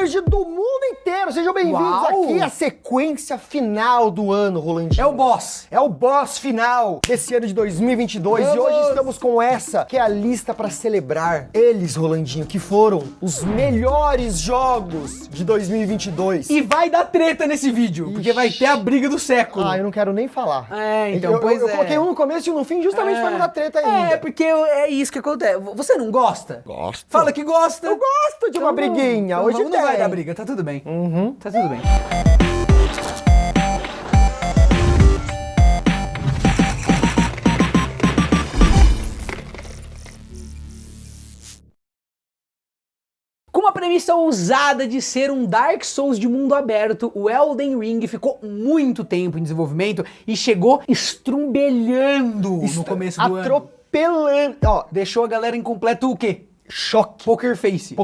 hoje do mundo inteiro. Sejam bem-vindos aqui à sequência final do ano, Rolandinho. É o boss. É o boss final desse ano de 2022. Vamos. E hoje estamos com essa, que é a lista pra celebrar eles, Rolandinho, que foram os melhores jogos de 2022. E vai dar treta nesse vídeo, porque vai ter a briga do século. Ah, eu não quero nem falar. É, então, eu pois é. coloquei um no começo e um no fim justamente pra não dar treta ainda. É, porque é isso que acontece. Você não gosta? Gosto. Fala que gosta. Eu gosto de uma briguinha. Então, Hoje não tem. vai dar briga, tá tudo bem. Tá tudo bem. Com uma premissa ousada de ser um Dark Souls de mundo aberto, o Elden Ring ficou muito tempo em desenvolvimento e chegou estrumbelhando no começo do ano. Atropelando. Ó, Deixou a galera em completo o quê? choque. Poker face.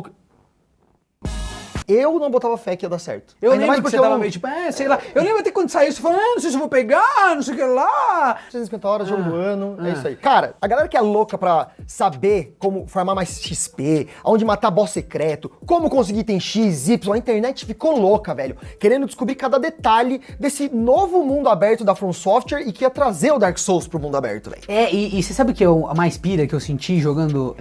Eu não botava fé que ia dar certo. Eu Ainda lembro mais que porque você tava meio tipo, sei lá. Eu lembro até quando saiu, você falou, não sei se eu vou pegar, não sei o que lá. 350 horas, jogo do ano, é isso aí. Cara, a galera que é louca pra saber como farmar mais XP, aonde matar boss secreto, como conseguir item X, Y, a internet ficou louca, velho. Querendo descobrir cada detalhe desse novo mundo aberto da From Software e que ia trazer o Dark Souls pro mundo aberto, velho. E você sabe o que é a mais pira que eu senti jogando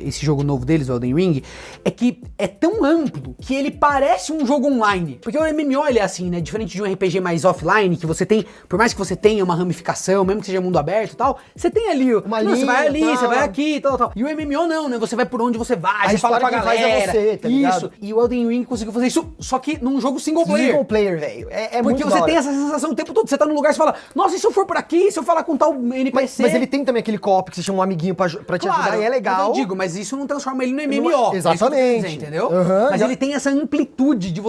esse jogo novo deles, o Elden Ring? É que é tão amplo que ele parece um jogo online. Porque o MMO, ele é assim, né? Diferente de um RPG mais offline, que você tem, por mais que você tenha uma ramificação, mesmo que seja mundo aberto e tal, você tem ali, Uma não, você vai ali, linha, você tal. vai aqui, tal. E o MMO não, né? Você vai por onde você vai, você fala história com a quem faz é galera. você, tá ligado? Isso. E o Elden Ring conseguiu fazer isso, só que num jogo single player. Single player, velho. É muito Porque você da hora. tem essa sensação o tempo todo. Você tá num lugar e você fala, nossa, e se eu for por aqui, se eu falar com tal NPC? Mas ele tem também aquele co-op que você chama um amiguinho pra te ajudar e é legal. Eu digo, mas isso não transforma ele no MMO. Exatamente. É isso que eu tô querendo dizer, entendeu? Aham, Mas já- ele tem essa amplitude de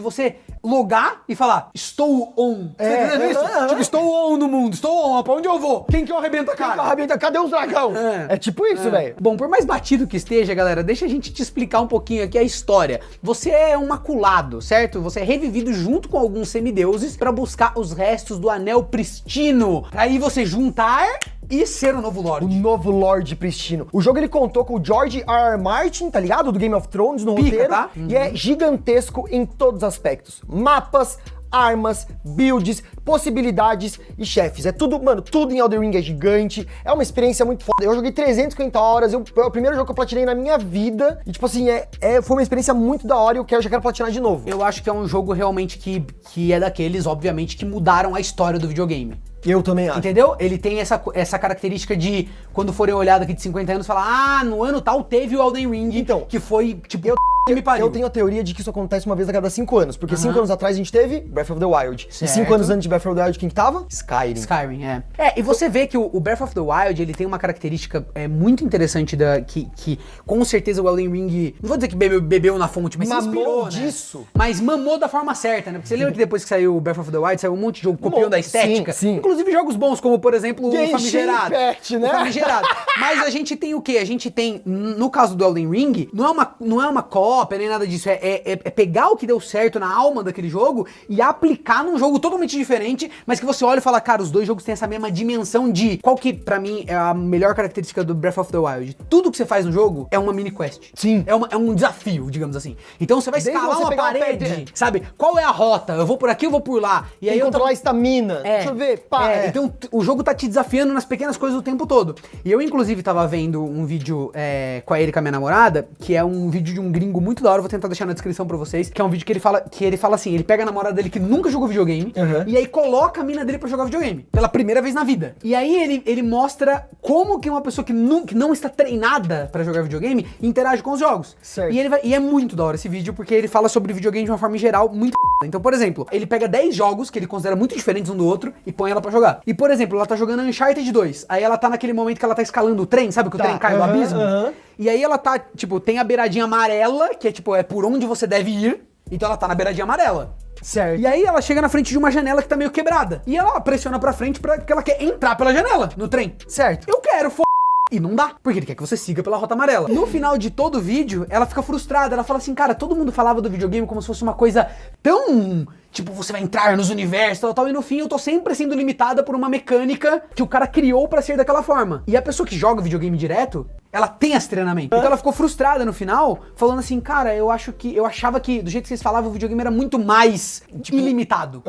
você logar e falar, estou on. Você tá entendendo isso? aham. Tipo, estou on no mundo, estou on, pra onde eu vou? Quem que eu arrebento a cara? Cadê os dragão? É tipo isso, velho. Bom, por mais batido que esteja, galera, deixa a gente te explicar um pouquinho aqui a história. Você é um maculado, certo? Você é revivido junto com alguns semideuses pra buscar os restos do anel pristino. Pra aí você juntar e ser o novo O Lorde. novo Lorde Pristino. O jogo ele contou com o George R. R. Martin, tá ligado? Do Game of Thrones no Pica, roteiro. tá? E é gigantesco em todos os aspectos. Mapas, armas, builds, possibilidades e chefes. É tudo, mano, tudo em Elden Ring é gigante. É uma experiência muito foda. Eu joguei 350 horas, é o primeiro jogo que eu platinei na minha vida. E tipo assim, foi uma experiência muito da hora e eu já quero platinar de novo. Eu acho que é um jogo realmente que é daqueles, obviamente, que mudaram a história do videogame. Eu também acho. Entendeu? Ele tem essa característica de, quando forem olhar daqui de 50 anos, falar, no ano tal teve o Elden Ring, Então, que foi, tipo, que me pariu. Eu tenho a teoria de que isso acontece uma vez a cada 5 anos. Porque 5 anos atrás a gente teve Breath of the Wild. E 5 Certo. anos antes de Breath of the Wild, quem que tava? Skyrim. Skyrim, e você vê que o Breath of the Wild, ele tem uma característica muito interessante que com certeza o Elden Ring, não vou dizer que bebeu na fonte, mas se Mamou inspirou, né? disso. Mas mamou da forma certa, né? Porque você lembra que depois que saiu o Breath of the Wild, saiu um monte de jogo copiando a estética? Sim. Inclusive jogos bons, como por exemplo o Genshin Famigerado. Impact, né? O Famigerado. Mas a gente tem o quê? A gente tem, no caso do Elden Ring, não é uma cópia nem nada disso, é pegar o que deu certo na alma daquele jogo e aplicar num jogo totalmente diferente, mas que você olha e fala, cara, os dois jogos têm essa mesma dimensão de... Qual que, pra mim, é a melhor característica do Breath of the Wild? Tudo que você faz no jogo é uma mini quest. Sim. É um desafio, digamos assim. Então você vai Desde escalar você uma pegar uma parede, pedra. sabe? Qual é a rota? Eu vou por aqui, eu vou por lá. E Tem aí que eu controlar a estamina. Deixa eu ver. Pá, Então o jogo tá te desafiando nas pequenas coisas o tempo todo. E eu, inclusive, tava vendo um vídeo com a minha namorada, que é um vídeo de um gringo muito da hora, vou tentar deixar na descrição pra vocês, que é um vídeo que ele fala assim, ele pega a namorada dele que nunca jogou videogame, e aí coloca a mina dele pra jogar videogame, pela primeira vez na vida. E aí ele mostra como que uma pessoa que não está treinada pra jogar videogame interage com os jogos. Certo. E é muito da hora esse vídeo, porque ele fala sobre videogame de uma forma em geral muito. Então, por exemplo, ele pega 10 jogos que ele considera muito diferentes um do outro e põe ela pra jogar. E, por exemplo, ela tá jogando Uncharted 2. Aí ela tá naquele momento que ela tá escalando o trem, sabe? Que o trem cai do abismo. E aí ela tá, tipo, tem a beiradinha amarela, que é tipo, é por onde você deve ir. Então ela tá na beiradinha amarela. Certo. E aí ela chega na frente de uma janela que tá meio quebrada. E ela pressiona pra frente porque ela quer entrar pela janela no trem. Certo. Eu quero, E não dá, porque ele quer que você siga pela rota amarela. No final de todo o vídeo, ela fica frustrada. Ela fala assim, cara, todo mundo falava do videogame como se fosse uma coisa tão tipo, você vai entrar nos universos, tal, e no fim eu tô sempre sendo limitada por uma mecânica que o cara criou pra ser daquela forma. E a pessoa que joga videogame direto, ela tem esse treinamento. Então ela ficou frustrada no final, falando assim, cara, eu achava que, do jeito que vocês falavam, o videogame era muito mais ilimitado.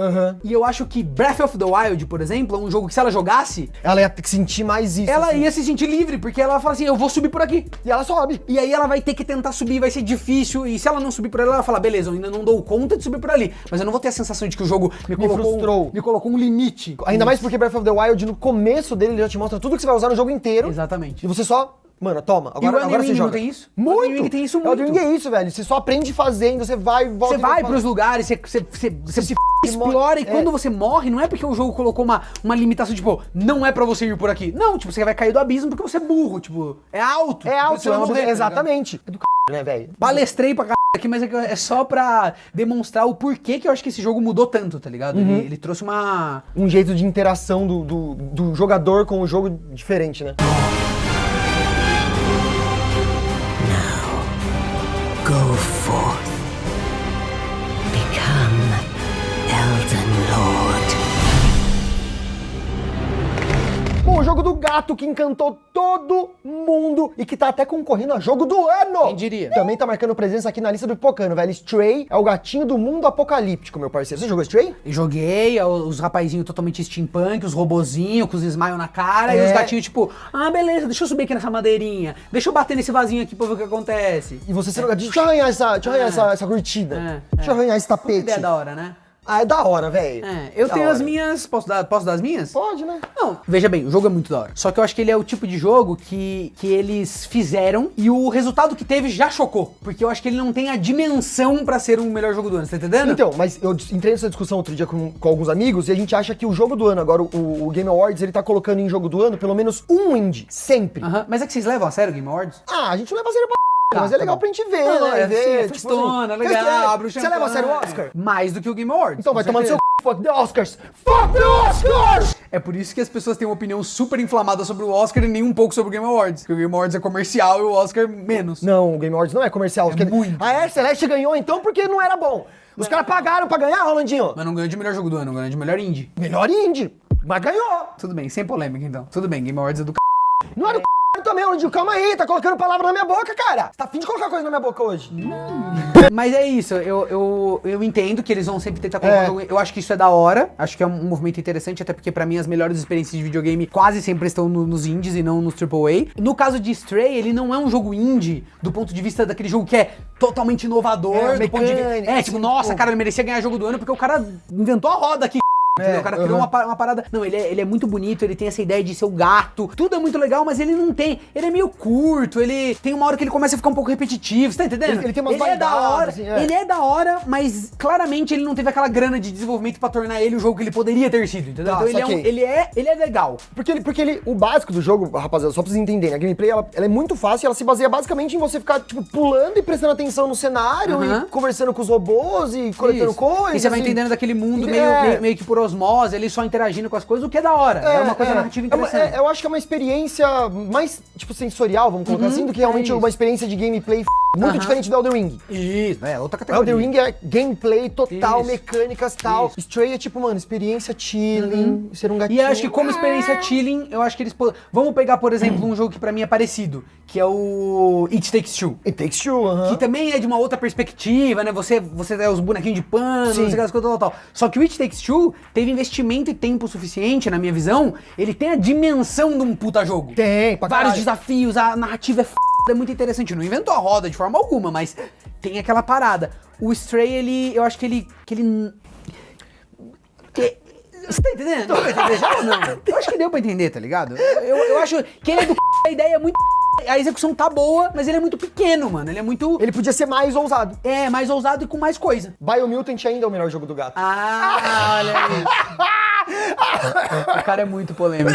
E eu acho que Breath of the Wild, por exemplo, é um jogo que se ela jogasse, Ela ia ter que sentir mais isso. ela assim. ia se sentir livre, porque ela fala assim, eu vou subir por aqui. E ela sobe. E aí ela vai ter que tentar subir, vai ser difícil, e se ela não subir por ali, ela fala, beleza, eu ainda não dou conta de subir por ali, mas eu não vou ter a sensação de que o jogo me frustrou. me colocou um limite. Ainda mais porque Breath of the Wild, no começo dele, ele já te mostra tudo que você vai usar no jogo inteiro. Exatamente. E você só... Mano, toma. E o Agora Elden você Ring joga. não tem isso? O Muito. Elden Ring tem isso O Elden muito. Ring é isso, velho. Você só aprende fazendo, você vai, volta. Você vai pros lugares, você se explora e é. quando você morre, não é porque o jogo colocou uma limitação, tipo, não é pra você ir por aqui. Não, tipo, você vai cair do abismo porque você é burro, tipo, é alto. É alto, Você vai morrer, tá ligado? exatamente. É do né, velho? Palestrei pra aqui, mas é só pra demonstrar o porquê que eu acho que esse jogo mudou tanto, tá ligado? Ele trouxe uma... Um jeito de interação do jogador com o jogo diferente, né? Go forth. Become Elden Lord. Bom, o jogo do gato que encantou todo mundo e que tá até concorrendo a jogo do ano. Quem diria? Também tá marcando presença aqui na lista do Pipocano, velho. Stray é o gatinho do mundo apocalíptico, meu parceiro. Você jogou Stray? Joguei, os rapazinhos totalmente steampunk, os robozinhos com os smile na cara e os gatinhos tipo, ah, beleza, deixa eu subir aqui nessa madeirinha, deixa eu bater nesse vasinho aqui pra ver o que acontece. E você sendo gatinho, deixa eu arranhar essa cortina. Deixa eu arranhar esse tapete. Ideia da hora, né? Ah, é da hora, velho. Eu Da tenho hora. as minhas. Posso dar as minhas? Pode, né? Não, veja bem, o jogo é muito da hora. Só que eu acho que ele é o tipo de jogo que eles fizeram e o resultado que teve já chocou. Porque eu acho que ele não tem a dimensão pra ser o melhor jogo do ano, você tá entendendo? Então, mas eu entrei nessa discussão outro dia com alguns amigos e a gente acha que o jogo do ano, agora o Game Awards, ele tá colocando em jogo do ano pelo menos um indie, sempre. Aham, mas é que vocês levam a sério o Game Awards? Ah, a gente não leva a sério pra Tá, mas é tá legal bom. pra gente ver, Não, né? é, Ver, sim, é tipo festona, assim, legal, abre o Você leva a sério o champanhe. Oscar? Mais do que o Game Awards. Então vai com tomar no seu certeza. fuck the Oscars. Fuck the Oscars! É por isso que as pessoas têm uma opinião super inflamada sobre o Oscar e nem um pouco sobre o Game Awards. Porque o Game Awards é comercial e o Oscar menos. Não, o Game Awards não é comercial. muito. A Air Celeste ganhou então porque não era bom. Os caras pagaram pra ganhar, Rolandinho. Mas não ganhou de melhor jogo do ano, ganhou de melhor indie. Melhor indie, mas ganhou. Tudo bem, sem polêmica então. Tudo bem, Game Awards é do Não era o também, Rolandinho. Calma aí, tá colocando palavra na minha boca, cara. Você tá afim de colocar coisa na minha boca hoje? Mas é isso, eu entendo que eles vão sempre tentar colocar um jogo. Eu acho que isso é da hora, acho que é um movimento interessante, até porque pra mim as melhores experiências de videogame quase sempre estão nos indies e não nos AAA. No caso de Stray, ele não é um jogo indie do ponto de vista daquele jogo que é totalmente inovador, do ponto de vista. mecânica, Tipo, assim, nossa, pô. cara, ele merecia ganhar jogo do ano porque o cara inventou a roda aqui. Entendeu? O cara criou uma parada. Não, ele é muito bonito, ele tem essa ideia de ser o gato. Tudo é muito legal, mas ele não tem. Ele é meio curto, ele tem uma hora que ele começa a ficar um pouco repetitivo, você tá entendendo? Ele tem umas é da vaidadas, hora, assim, é. ele é da hora, mas claramente ele não teve aquela grana de desenvolvimento pra tornar ele o jogo que ele poderia ter sido, entendeu? Tá, Então saquei. ele é legal. Porque o básico do jogo, rapaziada, só pra vocês entenderem, a gameplay ela é muito fácil, ela se baseia basicamente em você ficar, tipo, pulando e prestando atenção no cenário Aham. e conversando com os robôs e coletando Isso. coisas. E você vai entendendo daquele mundo É. meio que por osmose, ele só interagindo com as coisas, o que é da hora. É uma coisa narrativa interessante. eu acho que é uma experiência mais, tipo, sensorial, vamos colocar assim, do que realmente é isso. uma experiência de gameplay muito diferente do Elden Ring. Isso, é outra O categoria. Elden Ring é gameplay total, Isso. mecânicas tal. Isso. Stray é tipo, mano, experiência chilling, ser um E gatinho. eu acho que como experiência chilling, eu acho que eles... Vamos pegar, por exemplo, um jogo que pra mim é parecido, que é o It Takes Two. It Takes Two, aham. Que também é de uma outra perspectiva, né? Você é os bonequinhos de pano, não sei aquelas coisas tal. Só que o It Takes Two teve investimento e tempo suficiente, na minha visão, ele tem a dimensão de um puta jogo. Tem, pra Vários caralho. desafios, a narrativa é muito interessante. Não inventou a roda de forma alguma, mas tem aquela parada. O Stray, eu acho que ele... Você tá entendendo? Deu pra entender já ou não? Eu acho que deu pra entender, tá ligado? Eu acho que ele é do a ideia é muito... A execução tá boa, mas ele é muito pequeno, mano. Ele é muito... Ele podia ser mais ousado. É, mais ousado e com mais coisa. Biomutant ainda é o melhor jogo do gato. Ah, olha aí. O cara é muito polêmico.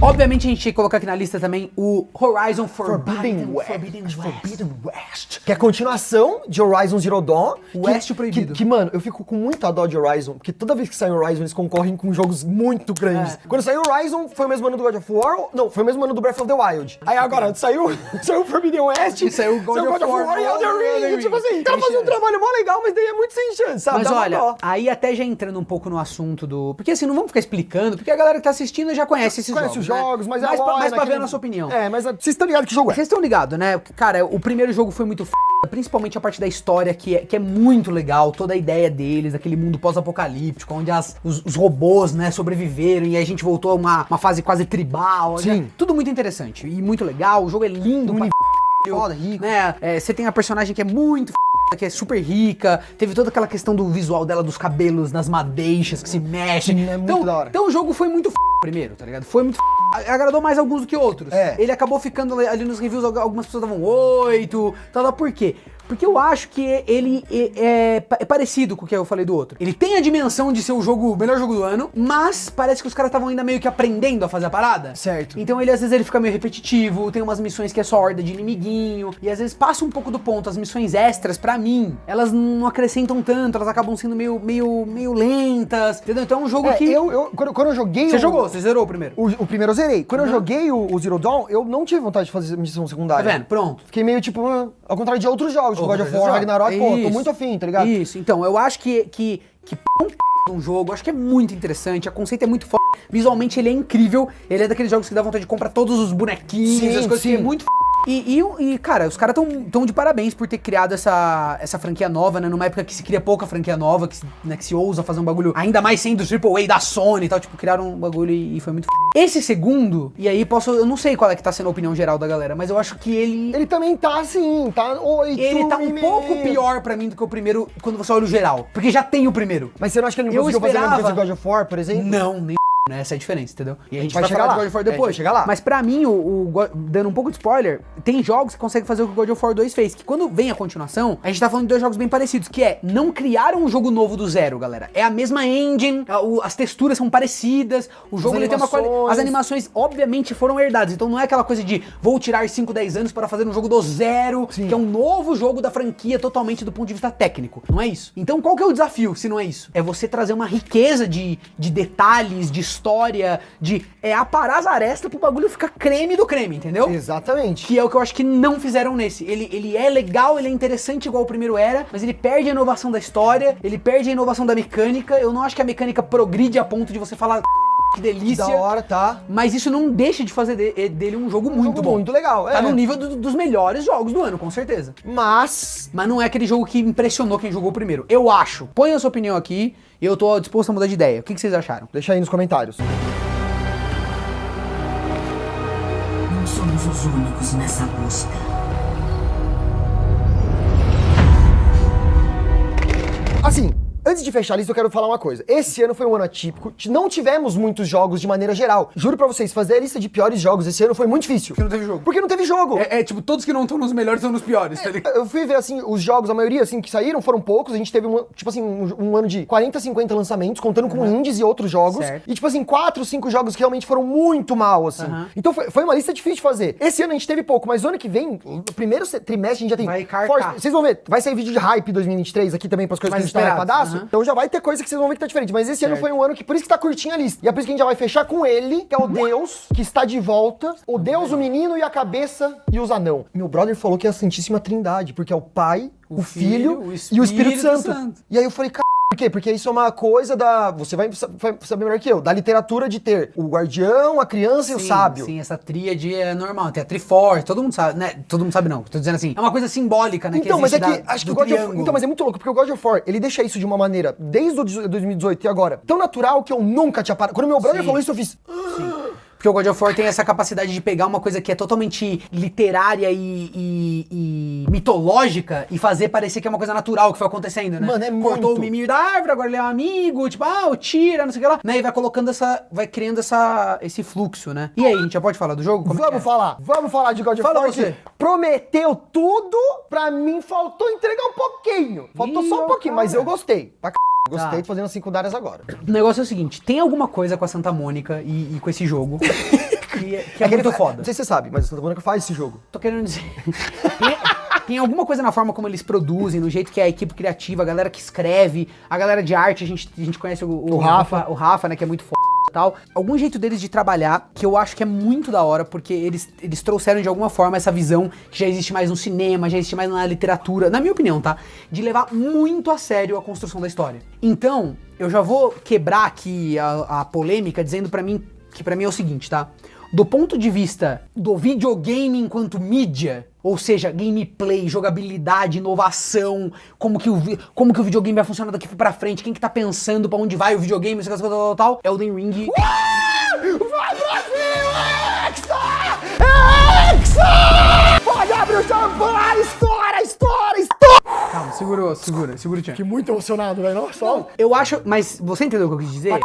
Obviamente a gente tinha que colocar aqui na lista também o Horizon Forbidden West. Que é a continuação de Horizon Zero Dawn. West proibido. Que, mano, eu fico com muita dó de Horizon, porque toda vez que sai Horizon, eles concorrem com jogos muito grandes. Quando saiu Horizon, foi o mesmo ano do God of War. Não, foi o mesmo ano do Breath of the Wild. Aí agora, saiu Forbidden West, E saiu God of War e Elden Ring. Tipo assim, tá fazendo um trabalho mó legal, mas daí é muito sem chance, sabe? Mas Dá uma olha, dó. aí até já entrando um pouco no assunto do... Porque assim, não vamos ficar explicando, porque a galera que tá assistindo já conhece esses Conhece os jogos, né? mas é mais lógico, pra ver naquele- a nossa opinião. É, mas vocês estão ligados que jogo é. Vocês estão ligados, né? Cara, o primeiro jogo foi muito principalmente a parte da história, que é muito legal, toda a ideia deles, aquele mundo pós-apocalíptico, onde os robôs, né, sobreviveram e a gente voltou a uma fase quase tribal. Sim. Né? Tudo muito interessante e muito legal, o jogo é lindo pra Foda, rico. né? Você tem a personagem que é muito que é super rica, teve toda aquela questão do visual dela, dos cabelos, das madeixas que se mexem. Sim, é muito da hora. Então o jogo foi muito primeiro, tá ligado? Foi muito agradou mais alguns do que outros. É. Ele acabou ficando ali nos reviews, algumas pessoas davam 8, tal, por quê? Porque eu acho que ele é parecido com o que eu falei do outro. Ele tem a dimensão de ser o melhor jogo do ano, mas parece que os caras estavam ainda meio que aprendendo a fazer a parada. Certo. Então às vezes ele fica meio repetitivo, tem umas missões que é só horda de inimiguinho, e às vezes passa um pouco do ponto. As missões extras, pra mim, elas não acrescentam tanto, elas acabam sendo meio lentas, entendeu? Então é um jogo que... Quando eu joguei... Você jogou, você zerou o primeiro. O primeiro eu zerei. Quando eu joguei o Zero Dawn, eu não tive vontade de fazer missão secundária. Tá vendo? Pronto. Fiquei meio tipo, ao contrário de outros jogos, tipo God of War, Ragnarok, pô, tô Isso. muito afim, tá ligado? Isso, então, eu acho que um jogo, acho que é muito interessante, o conceito é muito foda, visualmente ele é incrível, ele é daqueles jogos que dá vontade de comprar todos os bonequinhos, Sim, as coisas sim. que é muito e, cara, os caras tão de parabéns por ter criado essa franquia nova, né? Numa época que se cria pouca franquia nova, que se ousa fazer um bagulho ainda mais sendo AAA da Sony e tal. Tipo, criaram um bagulho e foi muito Esse segundo, e aí eu não sei qual é que tá sendo a opinião geral da galera, mas eu acho que ele também tá assim, tá 8. ele tá um pouco pior pra mim do que o primeiro quando você olha o geral. Porque já tem o primeiro. Mas você não acha que ele não Eu conseguiu fazer a mesma esperava- coisa que God of War, por exemplo? Não, nem né? Essa é a diferença, entendeu? E a gente vai vai chegar falar lá. de God of War A gente depois. vai chegar lá. Mas pra mim, dando um pouco de spoiler, tem jogos que conseguem fazer o que o God of War 2 fez. Que quando vem a continuação, a gente tá falando de dois jogos bem parecidos, que é, não criaram um jogo novo do zero, galera. É a mesma engine, as texturas são parecidas, o jogo ele tem uma qualidade... As animações, obviamente, foram herdadas. Então não é aquela coisa de, vou tirar 5, 10 anos para fazer um jogo do zero, Sim. que é um novo jogo da franquia totalmente do ponto de vista técnico. Não é isso. Então qual que é o desafio, se não é isso? É você trazer uma riqueza de detalhes, de história, aparar as arestas pro bagulho ficar creme do creme, entendeu? Exatamente. Que é o que eu acho que não fizeram nesse. Ele é legal, ele é interessante igual o primeiro era, mas ele perde a inovação da história, ele perde a inovação da mecânica. Eu não acho que a mecânica progride a ponto de você falar que delícia. Da hora, tá? Mas isso não deixa de fazer dele um jogo muito bom. Muito legal. Tá no nível dos melhores jogos do ano, com certeza. Mas Mas não é aquele jogo que impressionou quem jogou o primeiro. Eu acho. Põe a sua opinião aqui e eu tô disposto a mudar de ideia. O que vocês acharam? deixa aí nos comentários. Não somos os únicos nessa busca. Assim, antes de fechar a lista, eu quero falar uma coisa. Esse ano foi um ano atípico, não tivemos muitos jogos de maneira geral. Juro pra vocês, fazer a lista de piores jogos esse ano foi muito difícil. Porque não teve jogo. Porque não teve jogo. Tipo, todos que não estão nos melhores estão nos piores, tá ligado? Eu fui ver, assim, os jogos, a maioria, assim, que saíram foram poucos. A gente teve, um ano de 40, 50 lançamentos, contando com indies e outros jogos. Certo. E, tipo assim, 4, 5 jogos que realmente foram muito mal, assim. Então foi uma lista difícil de fazer. Esse ano a gente teve pouco, mas o ano que vem, no primeiro trimestre, a gente já tem... Vai carcar. Vocês vão ver, vai sair vídeo de hype 2023 aqui também, pras coisas Mais que a gente tá esperados. hypadaço. Então já vai ter coisa que vocês vão ver que tá diferente. Mas esse ano foi um ano que, por isso que tá curtinha a lista. E é por isso que a gente já vai fechar com ele, que é o Deus, que está de volta. O Deus, o menino e a cabeça e os anão. Meu brother falou que é a Santíssima Trindade, porque é o Pai, o Filho e o Espírito Santo. E aí eu falei, por quê? Porque isso é uma coisa da... Você vai saber melhor que eu. Da literatura de ter o guardião, a criança e o sábio. Sim, essa tríade é normal. Tem a Triforce, todo mundo sabe, né? Todo mundo sabe não. Tô dizendo assim, é uma coisa simbólica, né? Então, que mas é existe que acho que o do God of War... triângulo. Então, mas é muito louco, porque o God of War, ele deixa isso de uma maneira, desde o 2018 e agora, tão natural que eu nunca tinha parado. Quando meu brother Sim. falou isso, eu fiz... Porque o God of War tem essa capacidade de pegar uma coisa que é totalmente literária e mitológica e fazer parecer que é uma coisa natural que foi acontecendo, né? Mano, é Cortou muito. o Mimir da árvore, agora ele é um amigo, tipo, o Tira, não sei o que lá. Né? E vai colocando vai criando esse fluxo, né? E aí, a gente já pode falar do jogo? Como é que Vamos falar de God of Fala War, você. que prometeu tudo, pra mim faltou entregar um pouquinho. Faltou Ih, só um ó, pouquinho, mas cara. eu gostei. Gostei Tá. de fazer as secundárias agora. O negócio é o seguinte, tem alguma coisa com a Santa Mônica e com esse jogo que é muito foda. Não sei se você sabe, mas o Santa Mônica faz esse jogo. Tô querendo dizer. Tem alguma coisa na forma como eles produzem, no jeito que é a equipe criativa, a galera que escreve, a galera de arte, a gente conhece o Rafa, né, que é muito foda e tal. Algum jeito deles de trabalhar que eu acho que é muito da hora, porque eles trouxeram de alguma forma essa visão que já existe mais no cinema, já existe mais na literatura, na minha opinião, tá? De levar muito a sério a construção da história. Então, eu já vou quebrar aqui a polêmica dizendo que pra mim é o seguinte, tá? Do ponto de vista do videogame enquanto mídia, ou seja, gameplay, jogabilidade, inovação, como que o videogame vai funcionar daqui pra frente, quem que tá pensando pra onde vai o videogame, essas coisas tal, Elden Ring. Vai, Brasil! Hexa! Pode abrir o champanhe! Estoura! Calma, segura o tchan. Fiquei muito emocionado, velho. Nossa. Eu acho, mas você entendeu o que eu quis dizer?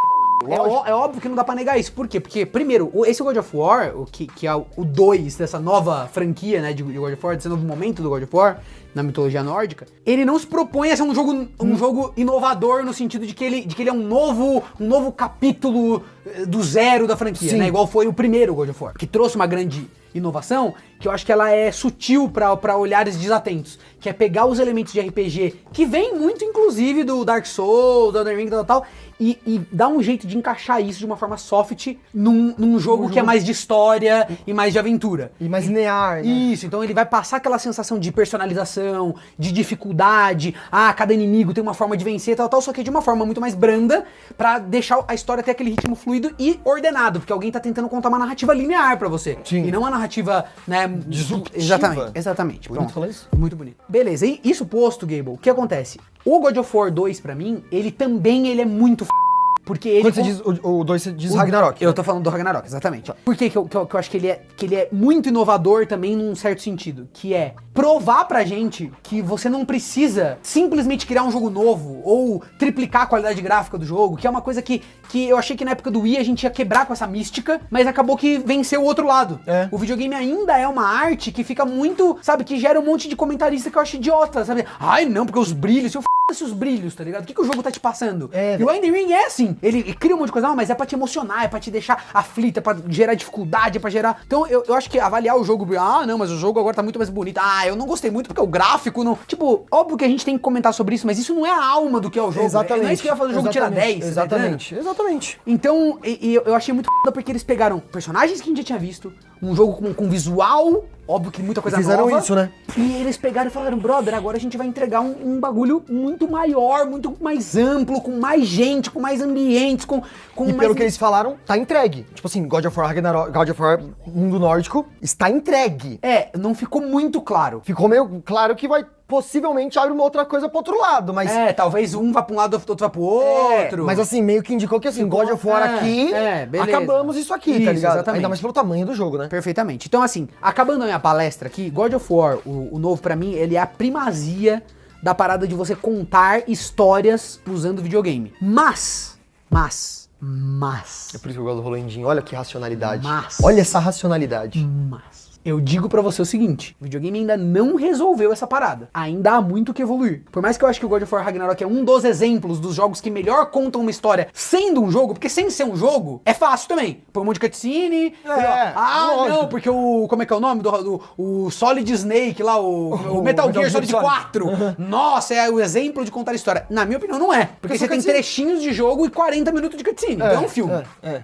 É óbvio que não dá pra negar isso. Por quê? Porque, primeiro, esse God of War, que é o 2 dessa nova franquia, né, de God of War, desse novo momento do God of War, na mitologia nórdica, ele não se propõe a ser um jogo inovador no sentido de que ele é um novo capítulo do zero da franquia, né? Igual foi o primeiro God of War, que trouxe uma grande inovação, que eu acho que ela é sutil pra olhares desatentos, que é pegar os elementos de RPG, que vem muito, inclusive, do Dark Souls, do Elden Ring e tal, e dar um jeito de encaixar isso de uma forma soft num jogo que é mais de história e mais de aventura. E mais linear, né? Isso, então ele vai passar aquela sensação de personalização, de dificuldade, cada inimigo tem uma forma de vencer, tal, só que de uma forma muito mais branda, pra deixar a história ter aquele ritmo fluido e ordenado, porque alguém tá tentando contar uma narrativa linear pra você. Sim. E não uma narrativa, né, disruptiva. Exatamente. Bonito falar isso? Muito bonito. Beleza, e isso posto, Gable, o que acontece? O God of War 2, pra mim, ele é muito porque ele... Quando você diz o 2, você diz Ragnarok. Eu tô falando do Ragnarok, exatamente. Por que eu acho que ele é muito inovador também num certo sentido? Que é provar pra gente que você não precisa simplesmente criar um jogo novo ou triplicar a qualidade gráfica do jogo, que é uma coisa que eu achei que na época do Wii a gente ia quebrar com essa mística, mas acabou que venceu o outro lado. O videogame ainda é uma arte que fica muito, sabe, que gera um monte de comentarista que eu acho idiota, sabe? Ai, não, porque os brilhos, os brilhos, tá ligado? O que o jogo tá te passando? E o Elden Ring é assim, ele cria um monte de coisa, mas é pra te emocionar, é pra te deixar aflito, é pra gerar dificuldade, é pra gerar... Então eu acho que avaliar o jogo, não, mas o jogo agora tá muito mais bonito, eu não gostei muito porque o gráfico não... Tipo, óbvio que a gente tem que comentar sobre isso, mas isso não é a alma do que é o jogo. Exatamente. Não é isso que vai fazer o jogo tirar 10. Exatamente. Então, eu achei muito foda porque eles pegaram personagens que a gente já tinha visto, um jogo com visual, óbvio que muita coisa Fizeram nova. isso, né? E eles pegaram e falaram, brother, agora a gente vai entregar um bagulho muito maior, muito mais amplo, com mais gente, com mais ambientes, com E mais... pelo que eles falaram, tá entregue. Tipo assim, God of War Ragnarok, God of War Mundo Nórdico, está entregue. Não ficou muito claro. Ficou meio claro que vai possivelmente abrir uma outra coisa pro outro lado, mas... Talvez um vá pra um lado, outro vá pro outro. Mas assim, meio que indicou que assim, God of War aqui, beleza. acabamos isso aqui, Isso, tá ligado? exatamente. Ainda mais pelo tamanho do jogo, né? Perfeitamente. Então assim, acabando a minha palestra aqui, God of War, o novo pra mim, ele é a primazia da parada de você contar histórias usando videogame. Mas... É por isso que eu gosto do Rolandinho. Olha que racionalidade. Mas... Olha essa racionalidade. Eu digo pra você o seguinte, o videogame ainda não resolveu essa parada. Ainda há muito que evoluir. Por mais que eu acho que o God of War Ragnarok é um dos exemplos dos jogos que melhor contam uma história sendo um jogo, porque sem ser um jogo, é fácil também. Põe um monte de cutscene. Lógico. Não, porque como é que é o nome o Solid Snake lá, o Metal Gear Solid 4. Nossa, é o exemplo de contar história. Na minha opinião, não é. Porque você tem trechinhos de jogo e 40 minutos de cutscene. Então é um filme.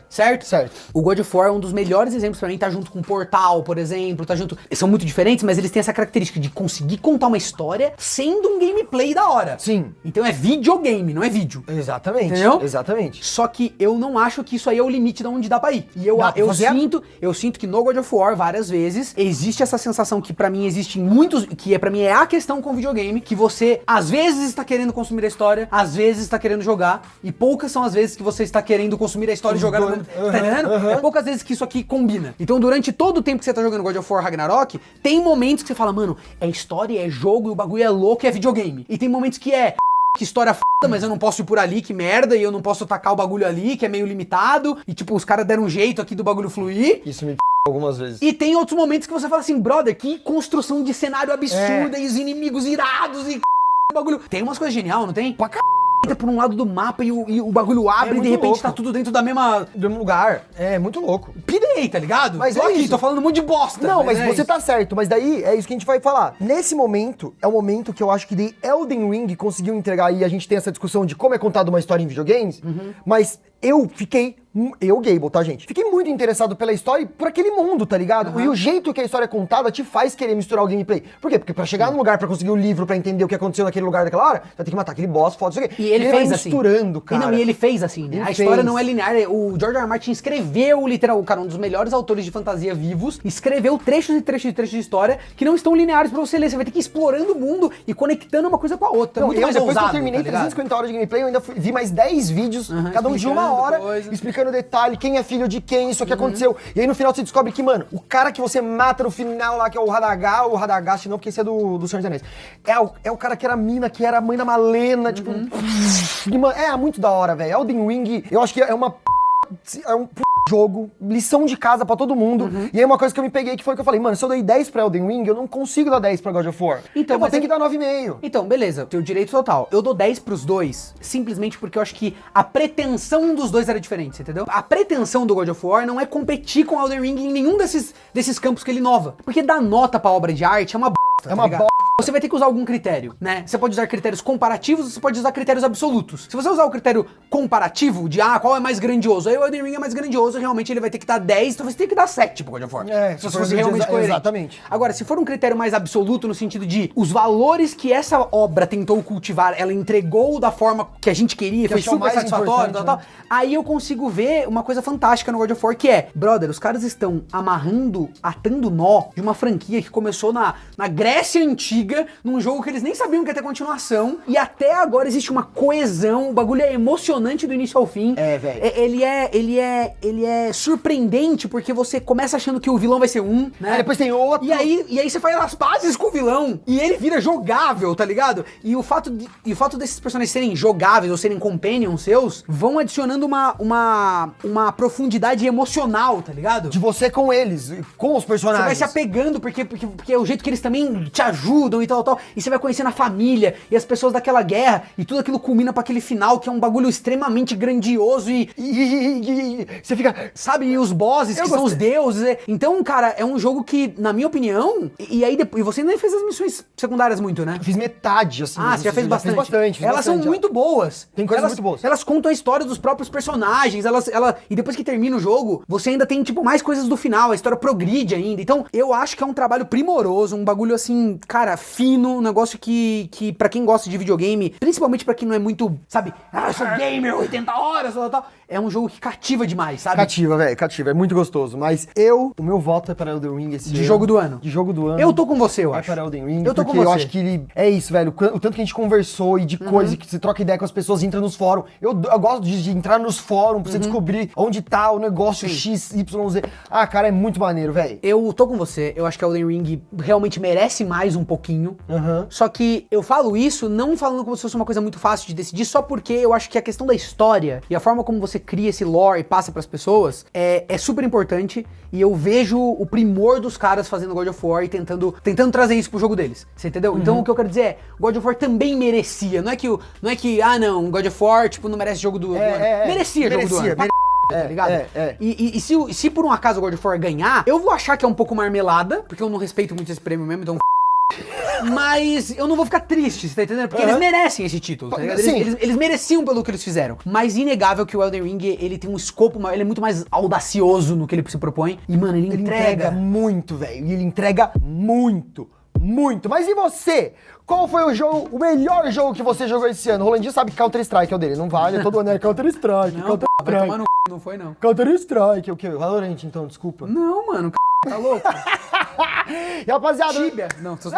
Certo? O God of War é um dos melhores exemplos pra mim, tá junto com Portal, por exemplo. Tá junto. São muito diferentes, mas eles têm essa característica de conseguir contar uma história sendo um gameplay da hora. Sim. Então é videogame, não é vídeo. Exatamente. Entendeu? Exatamente. Só que eu não acho que isso aí é o limite de onde dá pra ir. E eu sinto que no God of War, várias vezes, existe essa sensação que pra mim existe em muitos, que pra mim é a questão com o videogame, que você às vezes está querendo consumir a história, às vezes está querendo jogar, e poucas são as vezes que você está querendo consumir a história e jogar. Tá entendendo? É poucas vezes que isso aqui combina. Então durante todo o tempo que você tá jogando God of War Ragnarok, tem momentos que você fala, mano, é história, é jogo, e o bagulho é louco, é videogame. E tem momentos que que história foda, mas eu não posso ir por ali, que merda, e eu não posso tacar o bagulho ali, que é meio limitado, e tipo, os caras deram um jeito aqui do bagulho fluir. Isso me algumas vezes. E tem outros momentos que você fala assim, brother, que construção de cenário absurda, e os inimigos irados, e bagulho. Tem umas coisas genial, não tem? entra por um lado do mapa e o bagulho abre e de muito repente louco. tá tudo dentro do mesmo lugar. É muito louco. Pirei, tá ligado? Mas tô é aqui, isso. tô falando um monte de bosta. Não, mas é você isso. tá certo, mas daí é isso que a gente vai falar. Nesse momento, é o momento que eu acho que The Elden Ring conseguiu entregar, e a gente tem essa discussão de como é contada uma história em videogames, mas eu fiquei, Gable, tá, gente? Fiquei muito interessado pela história e por aquele mundo, tá ligado? E o jeito que a história é contada te faz querer misturar o gameplay. Por quê? Porque pra chegar num lugar, pra conseguir o livro, pra entender o que aconteceu naquele lugar daquela hora, você vai ter que matar aquele boss, foda, isso aqui. E ele vai fez assim. misturando, cara. E ele fez assim, né? Ele A história fez. não é linear. O George R. R. Martin escreveu, literal, cara, um dos melhores autores de fantasia vivos, escreveu trechos e trechos e trechos de história que não estão lineares pra você ler. Você vai ter que ir explorando o mundo e conectando uma coisa com a outra. Não, Muito eu, mais depois ousado, que eu terminei tá ligado? 350 horas de gameplay, eu ainda vi mais 10 vídeos, cada um de uma explicando hora, coisa. explicando detalhe, quem é filho de quem, isso aqui aconteceu. E aí no final você descobre que, mano, o cara que você mata no final lá, que é o Radagast, não, porque esse é do Senhor dos Anéis, é o cara que era a mina, que era a mãe da Malena, tipo... E, mano, é muito da hora, velho. Elden Ring, eu acho que é um jogo, lição de casa pra todo mundo. E aí uma coisa que eu me peguei que foi que eu falei, mano, se eu dei 10 pra Elden Ring, eu não consigo dar 10 pra God of War. Então, eu vou mas ter é que dar 9,5. Então, beleza, teu direito total. Eu dou 10 pros dois, simplesmente porque eu acho que a pretensão dos dois era diferente, entendeu? A pretensão do God of War não é competir com Elden Ring em nenhum desses campos que ele inova. Porque dar nota pra obra de arte é uma bosta, É uma ligado? Você vai ter que usar algum critério, né? Você pode usar critérios comparativos, você pode usar critérios absolutos. Se você usar o critério comparativo de, qual é mais grandioso, aí o Elden Ring é mais grandioso, realmente ele vai ter que dar 10, então você tem que dar 7 pro God of War. É, se se você for fosse realmente coerente. exatamente. Agora, se for um critério mais absoluto no sentido de os valores que essa obra tentou cultivar, ela entregou da forma que a gente queria, foi acho que é o super mais satisfatório, tal, importante, tal, aí eu consigo ver uma coisa fantástica no God of War, que é, brother, os caras estão atando nó de uma franquia que começou na Grécia Antiga, num jogo que eles nem sabiam que ia ter continuação, e até agora existe uma coesão, o bagulho é emocionante do início ao fim. É, velho. Ele é surpreendente, porque você começa achando que o vilão vai ser um, né? Aí depois tem outro. E aí você faz as pazes com o vilão, e ele vira jogável, tá ligado? E o fato desses personagens serem jogáveis ou serem companions seus, vão adicionando uma profundidade emocional, tá ligado? De você com eles, com os Você personagens. vai se apegando, porque é o jeito que eles também te ajudam e tal. E você vai conhecendo a família e as pessoas daquela guerra. E tudo aquilo culmina pra aquele final que é um bagulho extremamente grandioso E você fica... sabe, e os bosses, que são os deuses. Então, cara, é um jogo que, na minha opinião, e aí depois, e você nem fez as missões secundárias muito, né? Eu fiz metade, assim. Você já fez bastante. Fiz Elas são bastante, muito boas. Tem coisas muito boas. Elas contam a história dos próprios personagens. E depois que termina o jogo, você ainda tem, tipo, mais coisas do final. A história progride ainda. Então, eu acho que é um trabalho primoroso, um bagulho, assim, cara, fino. Um negócio que pra quem gosta de videogame, principalmente pra quem não é muito, sabe, eu sou gamer, 80 horas, tal. É um jogo que cativa demais, sabe? Cativa, velho, cativa. É muito gostoso. Mas o meu voto é para Elden Ring esse ano. De jogo do ano. De jogo do ano. Eu tô com você, eu Vai acho. para Elden Ring, Eu tô com porque eu você. acho que ele... É isso, velho. O tanto que a gente conversou e de coisa que você troca ideia com as pessoas, entra nos fóruns. Eu gosto de entrar nos fóruns pra você descobrir onde tá o negócio X, Y, Z. Cara, é muito maneiro, velho. Eu tô com você. Eu acho que Elden Ring realmente merece mais um pouquinho. Só que eu falo isso não falando como se fosse uma coisa muito fácil de decidir, só porque eu acho que a questão da história e a forma como você cria esse lore e passa pras pessoas é super importante. E eu vejo o primor dos caras fazendo God of War e tentando trazer isso pro jogo deles. Você entendeu? Então o que eu quero dizer é, God of War também merecia. Não é que, God of War, tipo, não merece jogo do ano. Merecia jogo do ano. Tá ligado? E se por um acaso o God of War ganhar, eu vou achar que é um pouco marmelada, porque eu não respeito muito esse prêmio mesmo, então mas eu não vou ficar triste, você tá entendendo? Porque eles merecem esse título, tá ligado? Eles mereciam pelo que eles fizeram. Mas inegável que o Elden Ring, ele tem um escopo, ele é muito mais audacioso no que ele se propõe. E, mano, ele entrega muito, velho. E ele entrega muito. Muito. Mas e você? Qual foi o melhor jogo que você jogou esse ano? O Rolandinho sabe que Counter-Strike é o dele. Não vale, todo ano é Counter-Strike. Não, vai tomar no não foi não. Counter-Strike, o quê? Valorant, então, desculpa. Não, mano, tá louco? E rapaziada... Tibia? Não, tô...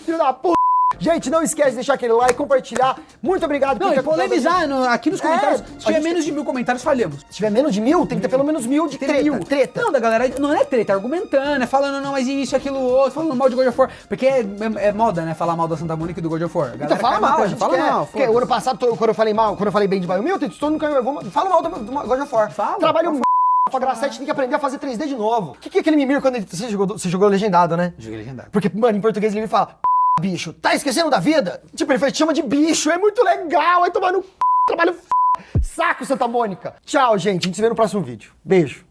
Filho da puta! Gente, não esquece de deixar aquele like, compartilhar. Muito obrigado Não, por e polemizar aqui nos comentários. Se tiver gente- menos de 1000 comentários, falhamos. Se tiver menos de 1000, tem que ter pelo menos 1000 de treta. Não, da galera, não é treta, é argumentando, é falando, não, mas isso, aquilo, outro, falando mal de God of War. Porque é moda, né, falar mal da Santa Mônica e do God of War. A Então galera fala cai mal, a matando, gente fala quer. mal. Porque o ano passado, quando eu falei bem de Biomutant, todo mundo caiu. Fala mal do God of War. Fala, Trabalho fala. pra Gracete, tem que aprender a fazer 3D de novo. O que é aquele mimir quando você jogou legendado, né? Joguei legendário. Porque, mano, em português ele fala... bicho, tá esquecendo da vida? Tipo, ele te chama de bicho, é muito legal, vai tomar no trabalho saco, Santa Mônica. Tchau, gente, a gente se vê no próximo vídeo. Beijo.